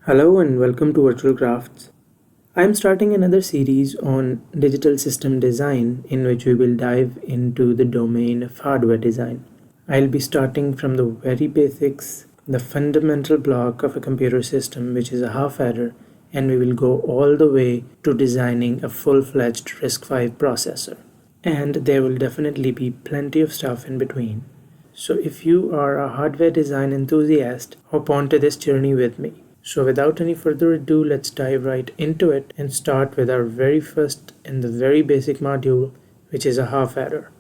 Hello and welcome to Virtual Crafts. I am starting another series on digital system design in which we will dive into the domain of hardware design. I'll be starting from the very basics, the fundamental block of a computer system, which is a half adder, and we will go all the way to designing a full-fledged RISC-V processor. And there will definitely be plenty of stuff in between. So if you are a hardware design enthusiast, hop onto this journey with me. So without any further ado, let's dive right into it and start with our very first and the very basic module, which is a half adder.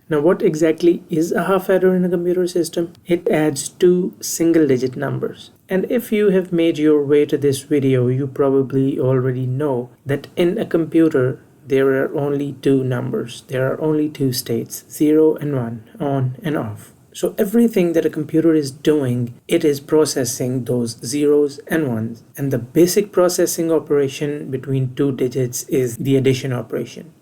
Now what exactly is a half adder in a computer system? It adds two single digit numbers. And if you have made your way to this video, you probably already know that in a computer there are only two numbers. There are only two states, 0 and 1, on and off. So everything that a computer is doing, it is processing those zeros and ones. And the basic processing operation between two digits is the addition operation.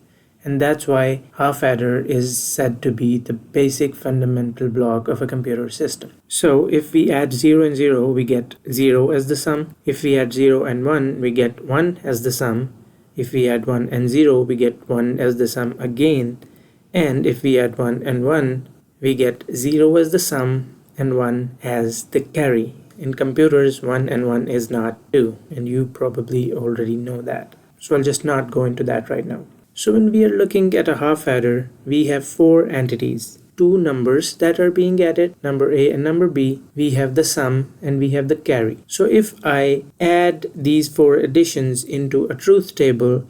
And that's why half adder is said to be the basic fundamental block of a computer system. So if we add 0 and 0, we get 0 as the sum. If we add 0 and 1, we get 1 as the sum. If we add 1 and 0, we get 1 as the sum again. And if we add 1 and 1, we get 0 as the sum and 1 as the carry. In computers, 1 and 1 is not 2, and you probably already know that. So I'll just not go into that right now. So when we are looking at a half adder, we have four entities. Two numbers that are being added, number A and number B. We have the sum and we have the carry. So if I add these four additions into a truth table,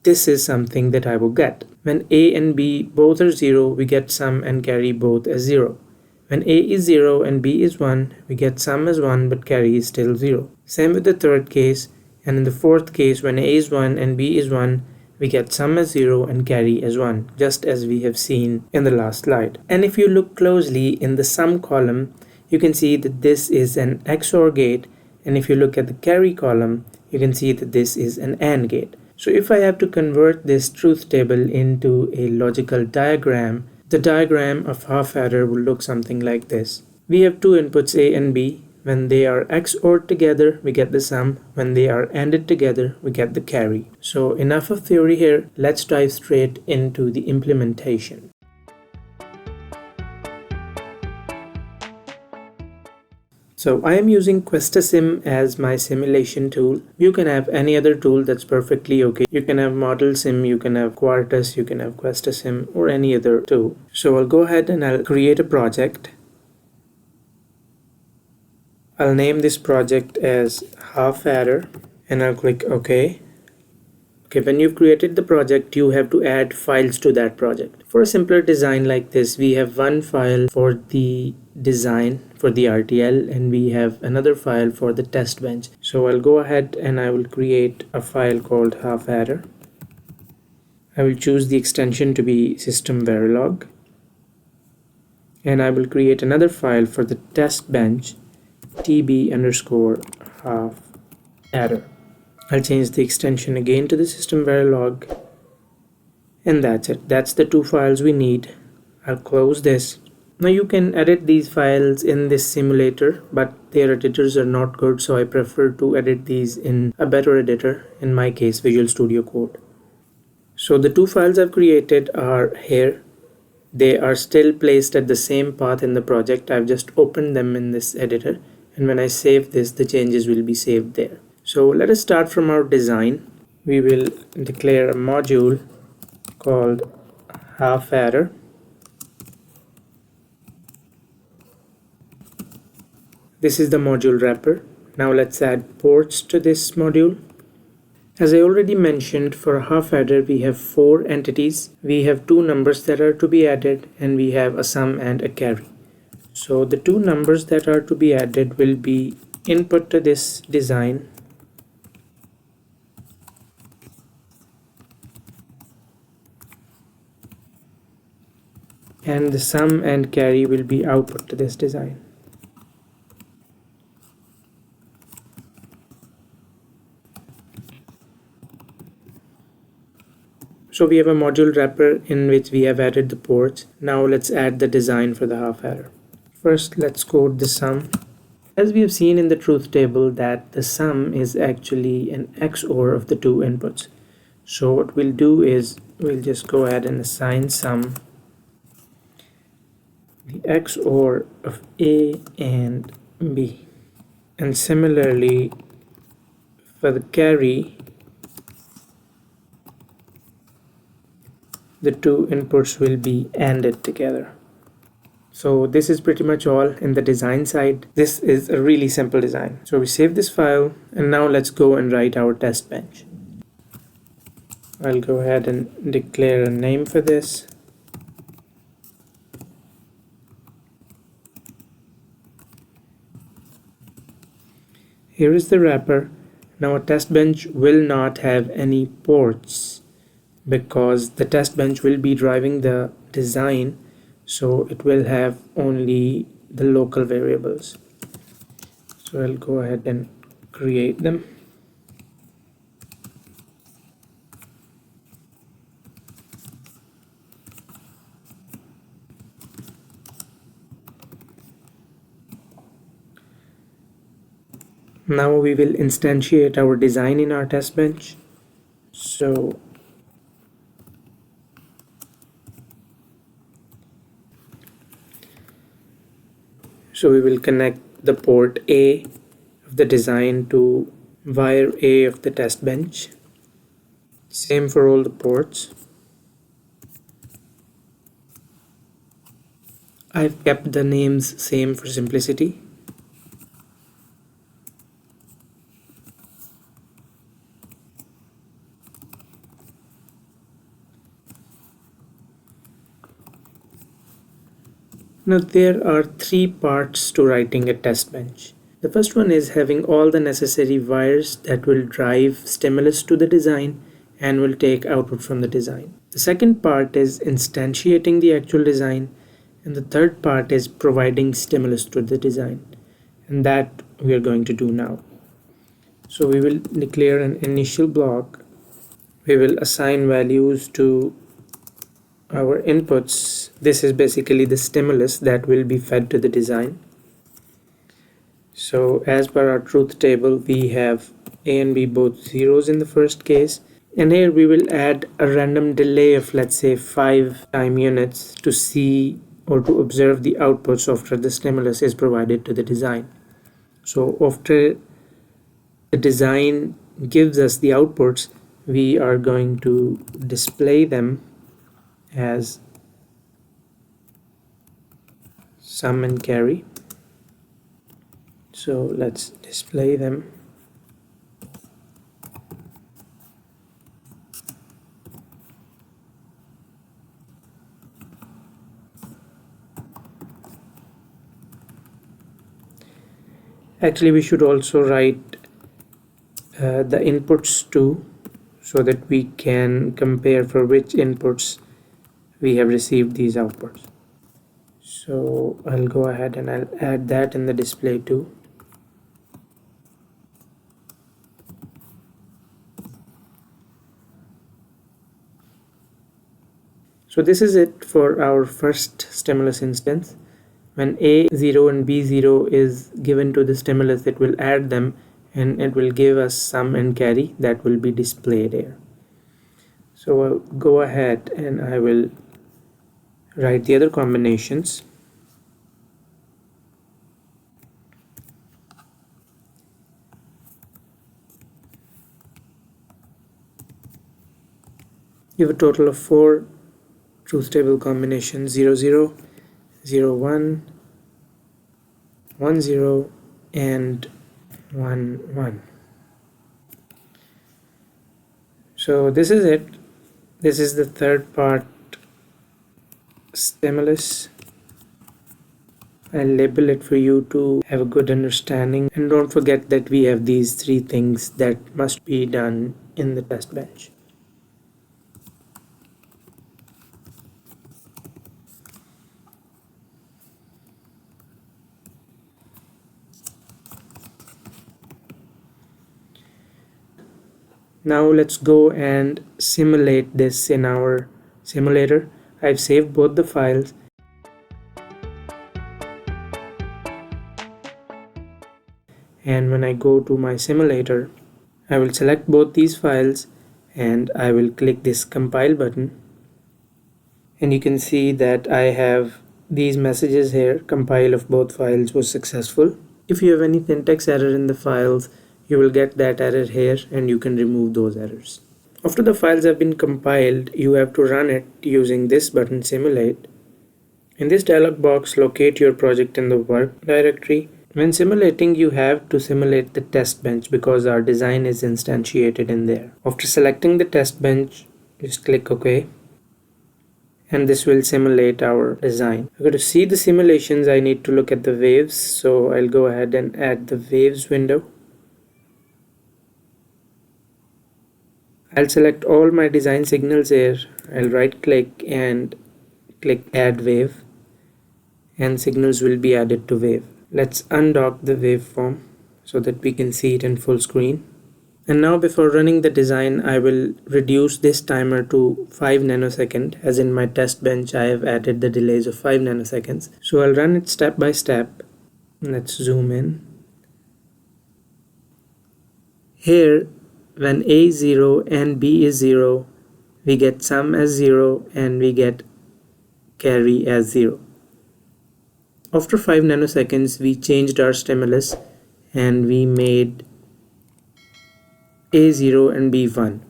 this is something that I will get. When A and B both are 0, we get sum and carry both as 0. When A is 0 and B is 1, we get sum as 1 but carry is still 0. Same with the third case, and in the fourth case, when A is 1 and B is 1, we get sum as 0 and carry as 1, just as we have seen in the last slide. And if you look closely in the sum column, you can see that this is an XOR gate, and if you look at the carry column, you can see that this is an AND gate. So if I have to convert this truth table into a logical diagram, the diagram of half adder will look something like this. We have two inputs A and B. When they are XORed together, we get the sum. When they are ANDed together, we get the carry. So enough of theory here. Let's dive straight into the implementation. So I am using Questasim as my simulation tool. You can have any other tool, that's perfectly okay. You can have ModelSim, you can have Quartus, you can have Questasim, or any other tool. So I'll go ahead and I'll create a project. I'll name this project as half adder and I'll click OK. Okay, when you've created the project, you have to add files to that project. For a simpler design like this, we have one file for the design for the RTL and we have another file for the test bench. So I'll go ahead and I will create a file called half adder. I will choose the extension to be system Verilog, and I will create another file for the test bench tb_half adder. I'll change the extension again to the system Verilog, and that's it. That's the two files we need. I'll close this. Now you can edit these files in this simulator, but their editors are not good, so I prefer to edit these in a better editor, in my case Visual Studio Code. So the two files I've created are here. They are still placed at the same path in the project. I've just opened them in this editor, and when I save this, the changes will be saved there. So let us start from our design. We will declare a module called half adder. This is the module wrapper. Now let's add ports to this module. As I already mentioned, for a half adder we have four entities. We have two numbers that are to be added, and we have a sum and a carry. So the two numbers that are to be added will be input to this design, and the sum and carry will be output to this design. So we have a module wrapper in which we have added the ports. Now let's add the design for the half adder. First, let's code the sum. As we have seen in the truth table that the sum is actually an XOR of the two inputs. So what we'll do is we'll just go ahead and assign sum the XOR of A and B. And similarly for the carry, the two inputs will be ANDed together. So this is pretty much all in the design side. This is a really simple design. So we save this file and now let's go and write our test bench. I'll go ahead and declare a name for this. Here is the wrapper. Now a test bench will not have any ports because the test bench will be driving the design, so it will have only the local variables. So I'll go ahead and create them. Now we will instantiate our design in our test bench. So we will connect the port A of the design to wire A of the test bench. Same for all the ports. I've kept the names same for simplicity. Now there are three parts to writing a test bench. The first one is having all the necessary wires that will drive stimulus to the design and will take output from the design. The second part is instantiating the actual design, and the third part is providing stimulus to the design, and that we are going to do now. So we will declare an initial block. We will assign values to our inputs. This is basically the stimulus that will be fed to the design. So as per our truth table, we have A and B both zeros in the first case, and here we will add a random delay of, let's say, 5 time units to see or to observe the outputs after the stimulus is provided to the design. So after the design gives us the outputs, we are going to display them as sum and carry. So let's display them. Actually, we should also write the inputs too, so that we can compare for which inputs we have received these outputs. So I'll go ahead and I'll add that in the display too. So this is it for our first stimulus instance. When A0 and B0 is given to the stimulus, it will add them and it will give us sum and carry that will be displayed here. So I'll go ahead and I will write the other combinations. You have a total of 4 truth table combinations: 0 0, 0 1, 1 0, and 1 1. So this is it. This is the third part stimulus. I'll label it for you to have a good understanding, and don't forget that we have these 3 things that must be done in the test bench. Now let's go and simulate this in our simulator. I've saved both the files. And when I go to my simulator, I will select both these files and I will click this compile button. And you can see that I have these messages here. Compile of both files was successful. If you have any syntax error in the files, you will get that error here and you can remove those errors. After the files have been compiled, you have to run it using this button, simulate. In this dialog box, locate your project in the work directory. When simulating, you have to simulate the test bench because our design is instantiated in there. After selecting the test bench, just click OK. And this will simulate our design. I'm going to see the simulations. I need to look at the waves, so I'll go ahead and add the waves window. I'll select all my design signals here. I'll right click and click add wave, and signals will be added to wave. Let's undock the waveform so that we can see it in full screen. And now before running the design, I will reduce this timer to 5 nanoseconds. As in my test bench, I have added the delays of 5 nanoseconds. So I'll run it step by step. Let's zoom in. Here, when A is 0 and B is 0, we get sum as 0 and we get carry as 0. After 5 nanoseconds, we changed our stimulus and we made A0 and B1.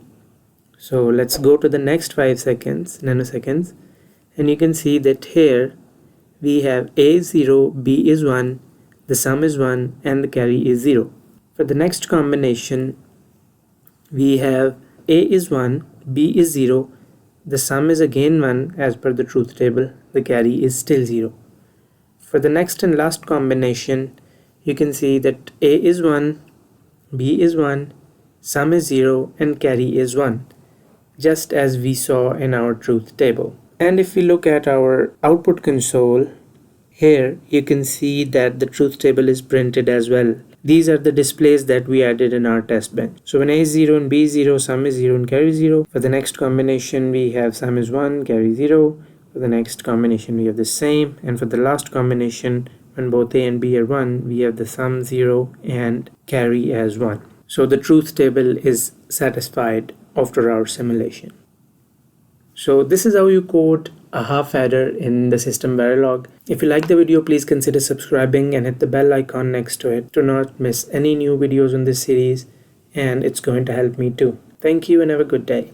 So let's go to the next 5 nanoseconds, and you can see that here we have A0, B is 1, the sum is 1 and the carry is 0. For the next combination, we have A is 1, B is 0, the sum is again 1 as per the truth table, the carry is still 0. For the next and last combination, you can see that A is 1, B is 1, sum is 0 and carry is 1, just as we saw in our truth table. And if we look at our output console, here you can see that the truth table is printed as well. These are the displays that we added in our test bench. So when A is 0 and B is 0, sum is 0 and carry is 0. For the next combination, we have sum is 1, carry 0. For the next combination, we have the same. And for the last combination, when both A and B are 1, we have the sum 0 and carry as 1. So the truth table is satisfied after our simulation. So this is how you code a half adder in the system Verilog. If you like the video, please consider subscribing and hit the bell icon next to it to not miss any new videos in this series, and it's going to help me too. Thank you and have a good day.